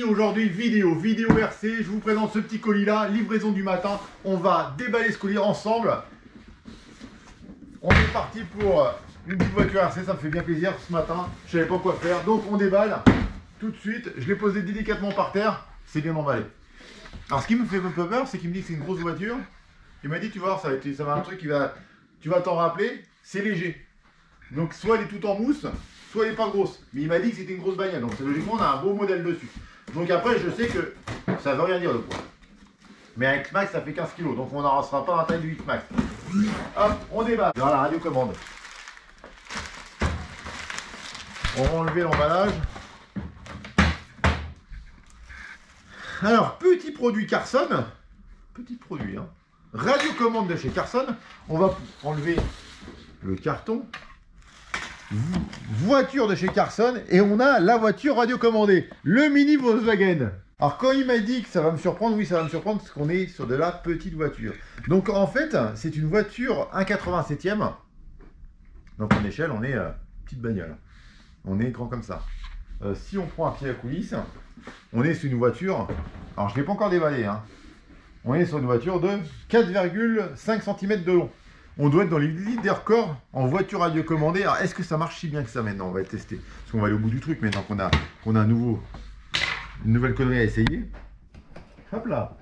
aujourd'hui, vidéo RC, je vous présente ce petit colis là, livraison du matin. On va déballer ce colis ensemble. On est parti pour une petite voiture RC, ça me fait bien plaisir ce matin. Je savais pas quoi faire, donc on déballe tout de suite. Je l'ai posé délicatement par terre, c'est bien emballé. Alors ce qui me fait un peu peur, c'est qu'il me dit que c'est une grosse voiture. Il m'a dit, tu vois, ça va être un truc qui va, tu vas t'en rappeler, c'est léger. Donc soit elle est toute en mousse, soit elle n'est pas grosse. Mais il m'a dit que c'était une grosse bagnole, donc logiquement on a un beau modèle dessus. Donc après je sais que ça veut rien dire le poids. Mais un X-Max ça fait 15 kg, donc on n'en sera pas à la taille du X-Max. Hop, on déballe. Dans la radiocommande. On va enlever l'emballage. Alors, petit produit Carson. Petit produit, hein. Radiocommande de chez Carson. On va enlever le carton. Voiture de chez Carson. Et on a la voiture radiocommandée. Le mini Volkswagen. Alors, quand il m'a dit que ça va me surprendre, oui, ça va me surprendre parce qu'on est sur de la petite voiture. Donc, en fait, c'est une voiture 1,87e. Donc, en échelle, on est petite bagnole. On est grand comme ça. Si on prend un pied à coulisses, on est sur une voiture. Alors, je ne l'ai pas encore déballé, hein. On est sur une voiture de 4,5 cm de long. On doit être dans l'élite des records en voiture radiocommandée. Alors, est-ce que ça marche si bien que ça maintenant? On va tester. Parce qu'on va aller au bout du truc maintenant qu'on a une nouvelle connerie à essayer. Hop là.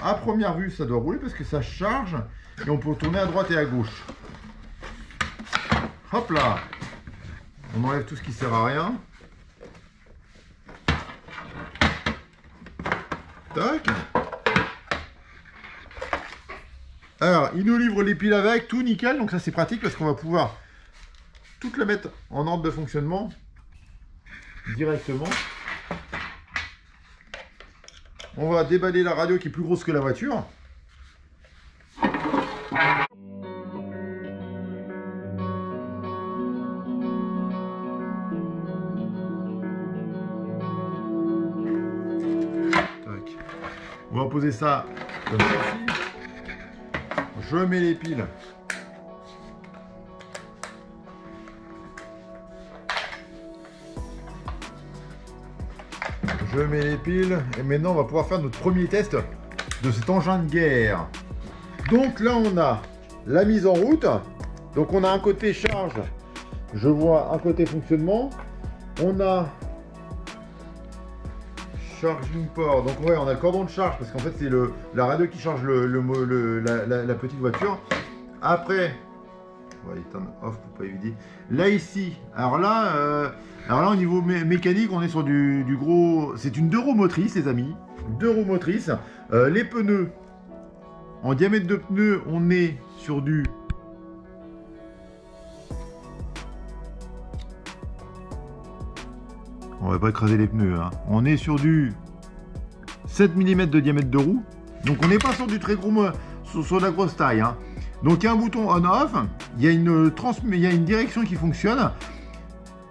À première vue, ça doit rouler parce que ça charge. Et on peut tourner à droite et à gauche. Hop là. On enlève tout ce qui sert à rien. Tac. Alors, il nous livre les piles avec, tout nickel, donc ça c'est pratique parce qu'on va pouvoir toutes les mettre en ordre de fonctionnement directement. On va déballer la radio qui est plus grosse que la voiture. Tac. On va poser ça comme ceci. Je mets les piles. Je mets les piles. Et maintenant, on va pouvoir faire notre premier test de cet engin de guerre. Donc là, on a la mise en route. Donc on a un côté charge. Je vois un côté fonctionnement. On a charging port, donc ouais, on a le cordon de charge parce qu'en fait c'est la radio qui charge la petite voiture. Après, on va éteindre off pour pas éviter. Là ici, alors là au niveau mécanique, on est sur du gros. C'est une 2 roues motrices, les amis. 2 roues motrices. Les pneus, en diamètre de pneus, on est sur du. On va pas écraser les pneus, hein. On est sur du 7 mm de diamètre de roue. Donc on n'est pas sur du très gros, sur de la grosse taille, hein. Donc il y a un bouton on-off. Il y a une direction qui fonctionne.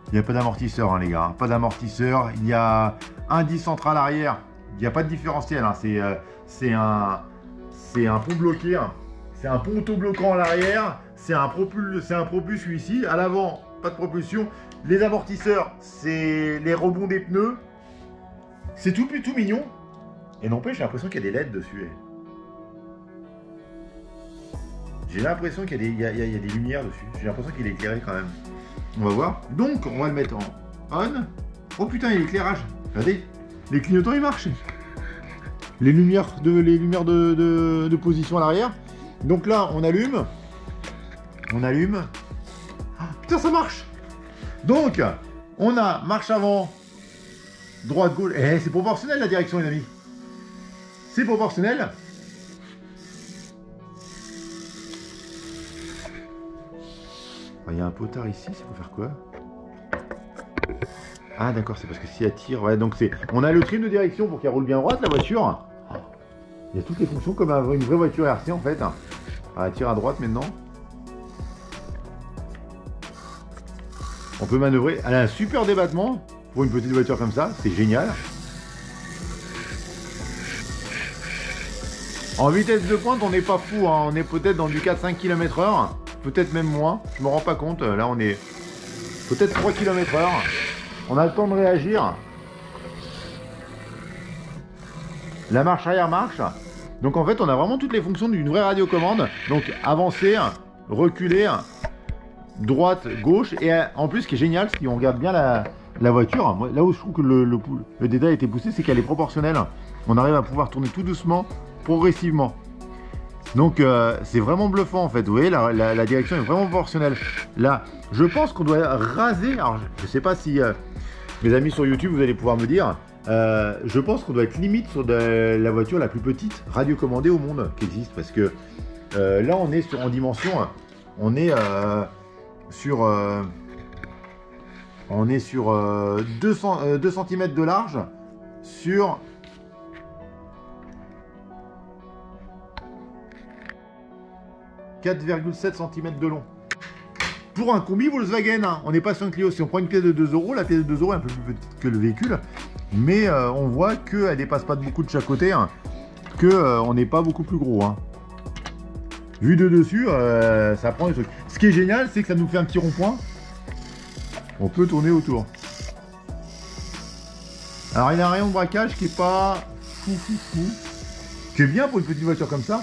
Il n'y a pas d'amortisseur, hein, les gars. Pas d'amortisseur. Il y a un 10 central arrière. Il n'y a pas de différentiel, hein. C'est un pont bloqué, hein. C'est un pont auto-bloquant à l'arrière. C'est un propulseur celui-ci. À l'avant, pas de propulsion. Les amortisseurs, c'est les rebonds des pneus. C'est tout mignon. Et n'empêche, j'ai l'impression qu'il y a des LED dessus. J'ai l'impression qu'il y a des lumières dessus. J'ai l'impression qu'il est éclairé quand même. On va voir. Donc, on va le mettre en on. Oh putain, il y a l'éclairage. Regardez, les clignotants, ils marchent. Les lumières de position à l'arrière. Donc là, on allume. On allume. Ah, putain, ça marche. Donc, on a marche avant, droite, gauche. Eh, c'est proportionnel la direction, les amis. C'est proportionnel. Il y a un potard ici, c'est pour faire quoi? Ah, d'accord, c'est parce que si elle tire. Ouais, donc c'est. On a le trim de direction pour qu'elle roule bien droite, la voiture. Il y a toutes les fonctions comme une vraie voiture RC en fait. Elle tire à droite maintenant. On peut manœuvrer. Elle a un super débattement pour une petite voiture comme ça. C'est génial. En vitesse de pointe, on n'est pas fou. Hein. On est peut-être dans du 4-5 km/h. Peut-être même moins. Je me rends pas compte. Là, on est peut-être 3 km/h. On a le temps de réagir. La marche arrière marche. Donc en fait, on a vraiment toutes les fonctions d'une vraie radiocommande. Donc avancer, reculer, droite, gauche. Et en plus, ce qui est génial, si on regarde bien la voiture, moi, là où je trouve que le détail a été poussé, c'est qu'elle est proportionnelle. On arrive à pouvoir tourner tout doucement, progressivement. Donc c'est vraiment bluffant en fait. Vous voyez, la direction est vraiment proportionnelle. Là, je pense qu'on doit raser. Alors, je ne sais pas si mes amis sur YouTube, vous allez pouvoir me dire. Je pense qu'on doit être limite sur la voiture la plus petite radiocommandée au monde qui existe. Parce que là, on est en dimension. On est sur 2 cm de large sur 4,7 cm de long. Pour un combi Volkswagen, hein. On n'est pas sur une Clio. Si on prend une pièce de 2 €, la pièce de 2 € est un peu plus petite que le véhicule. Mais on voit qu'elle dépasse pas de beaucoup de chaque côté, hein. On n'est pas beaucoup plus gros. Hein. Vu de dessus, ça prend des trucs. Ce qui est génial, c'est que ça nous fait un petit rond-point. On peut tourner autour. Alors il a un rayon de braquage qui est pas fou. Qui est bien pour une petite voiture comme ça.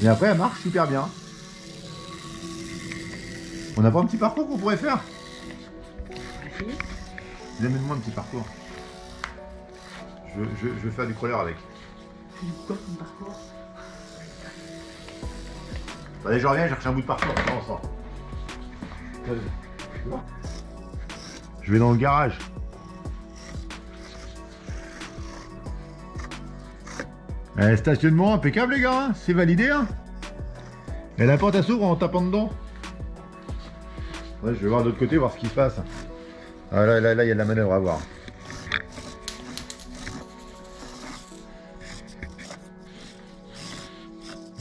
Et après, elle marche super bien. On n'a pas un petit parcours qu'on pourrait faire? Amène-moi un petit parcours. Je veux faire du crawler avec. Quoi comme parcours? Allez, je reviens, je cherche un bout de parcours. Je vais dans le garage. Stationnement impeccable les gars, hein, c'est validé hein. Et la porte elle s'ouvre en tapant dedans. Ouais, je vais voir de l'autre côté, voir ce qui se passe. Ah, là, il y a de la manœuvre à voir.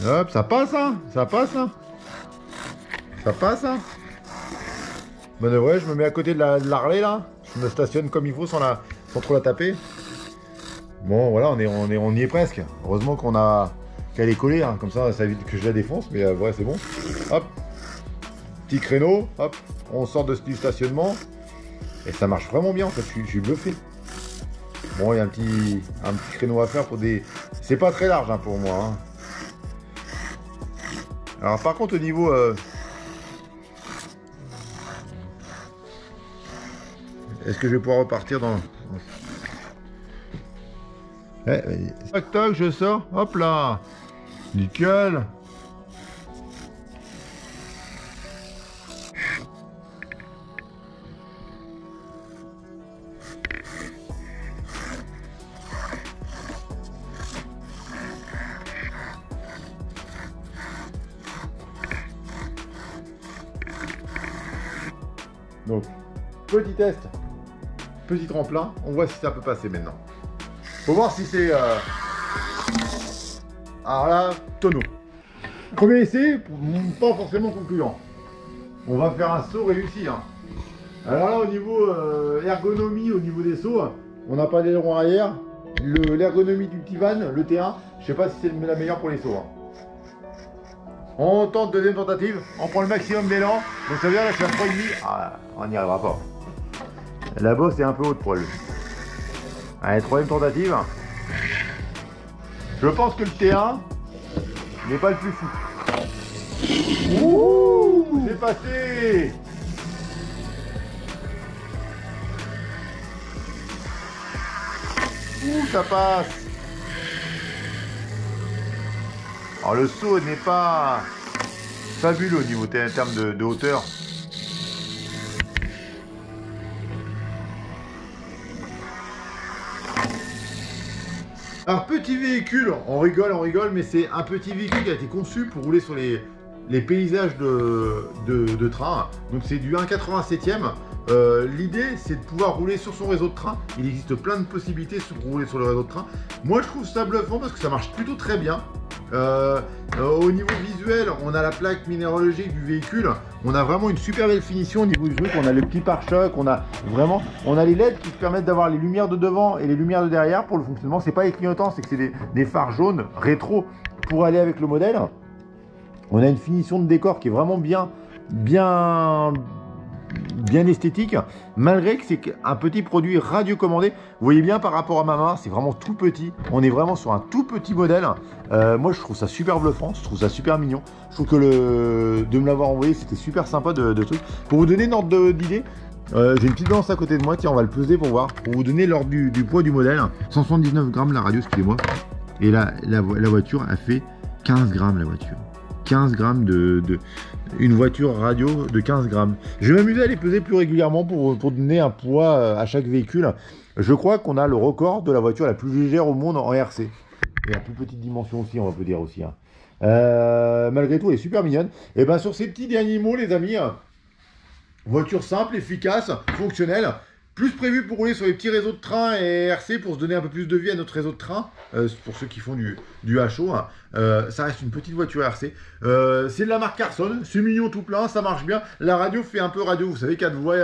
Hop, ça passe hein, ça passe hein. Ça passe hein. Manœuvrer, je me mets à côté de l'Harley là. Je me stationne comme il faut sans trop la taper. Bon voilà, on y est presque. Heureusement qu'elle est collée, hein. Comme ça évite que je la défonce, mais ouais c'est bon. Hop, petit créneau, hop, on sort du stationnement. Et ça marche vraiment bien en fait, je suis bluffé. Bon, il y a un petit créneau à faire pour des... C'est pas très large hein, pour moi. Hein. Alors par contre au niveau... Est-ce que je vais pouvoir repartir dans... Tac tac, je sors, hop là, nickel. Donc, petit test, petit tremplin, on voit si ça peut passer maintenant. Faut voir si c'est... Alors là, tonneau. Premier essai, pas forcément concluant. On va faire un saut réussi. Hein. Alors là, au niveau ergonomie, au niveau des sauts, on n'a pas d'aileron arrière. L'ergonomie du petit van, le T1, je sais pas si c'est la meilleure pour les sauts. Hein. On tente deuxième tentative, on prend le maximum d'élan. Donc ça veut dire là, je suis à 3,5. Ah, on n'y arrivera pas. La bosse est un peu haute pour elle. Allez, troisième tentative. Je pense que le T1 n'est pas le plus fou. Ouh, c'est passé. Ouh, ça passe. Alors le saut n'est pas fabuleux au niveau en termes de hauteur. Alors petit véhicule, on rigole, mais c'est un petit véhicule qui a été conçu pour rouler sur les paysages de train. Donc c'est du 1,87e. L'idée c'est de pouvoir rouler sur son réseau de train. Il existe plein de possibilités pour rouler sur le réseau de train. Moi je trouve ça bluffant parce que ça marche plutôt très bien. Au niveau visuel, on a la plaque minéralogique du véhicule. On a vraiment une super belle finition au niveau du truc. On a le petit pare-choc, on a les LED qui permettent d'avoir les lumières de devant et les lumières de derrière pour le fonctionnement. C'est pas les clignotants, c'est que c'est des phares jaunes rétro pour aller avec le modèle. On a une finition de décor qui est vraiment bien bien esthétique, malgré que c'est un petit produit radiocommandé. Vous voyez bien par rapport à ma main, c'est vraiment tout petit. On est vraiment sur un tout petit modèle. Moi, je trouve ça super bluffant, je trouve ça super mignon. Je trouve que de me l'avoir envoyé, c'était super sympa de truc. Pour vous donner une ordre d'idée, j'ai une petite balance à côté de moi, tiens, on va le peser pour voir. Pour vous donner l'ordre du poids du modèle, 179 grammes la radio, excusez-moi. Et là, la voiture a fait 15 grammes la voiture. 15 grammes une voiture radio de 15 grammes. Je vais m'amuser à les peser plus régulièrement pour donner un poids à chaque véhicule. Je crois qu'on a le record de la voiture la plus légère au monde en RC. Et à plus petite dimension aussi, on va peut dire aussi. Hein. Malgré tout, elle est super mignonne. Et bien sur ces petits derniers mots, les amis, voiture simple, efficace, fonctionnelle. Plus prévu pour rouler sur les petits réseaux de train et RC pour se donner un peu plus de vie à notre réseau de train, pour ceux qui font du HO. Hein. Ça reste une petite voiture RC. C'est de la marque Carson, c'est mignon tout plein, ça marche bien. La radio fait un peu radio, vous savez, 4 voies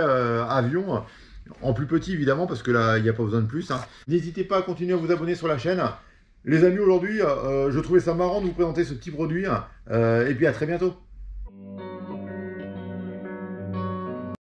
avion, en plus petit évidemment, parce que là, il n'y a pas besoin de plus. Hein. N'hésitez pas à continuer à vous abonner sur la chaîne. Les amis, aujourd'hui, je trouvais ça marrant de vous présenter ce petit produit. Et puis à très bientôt.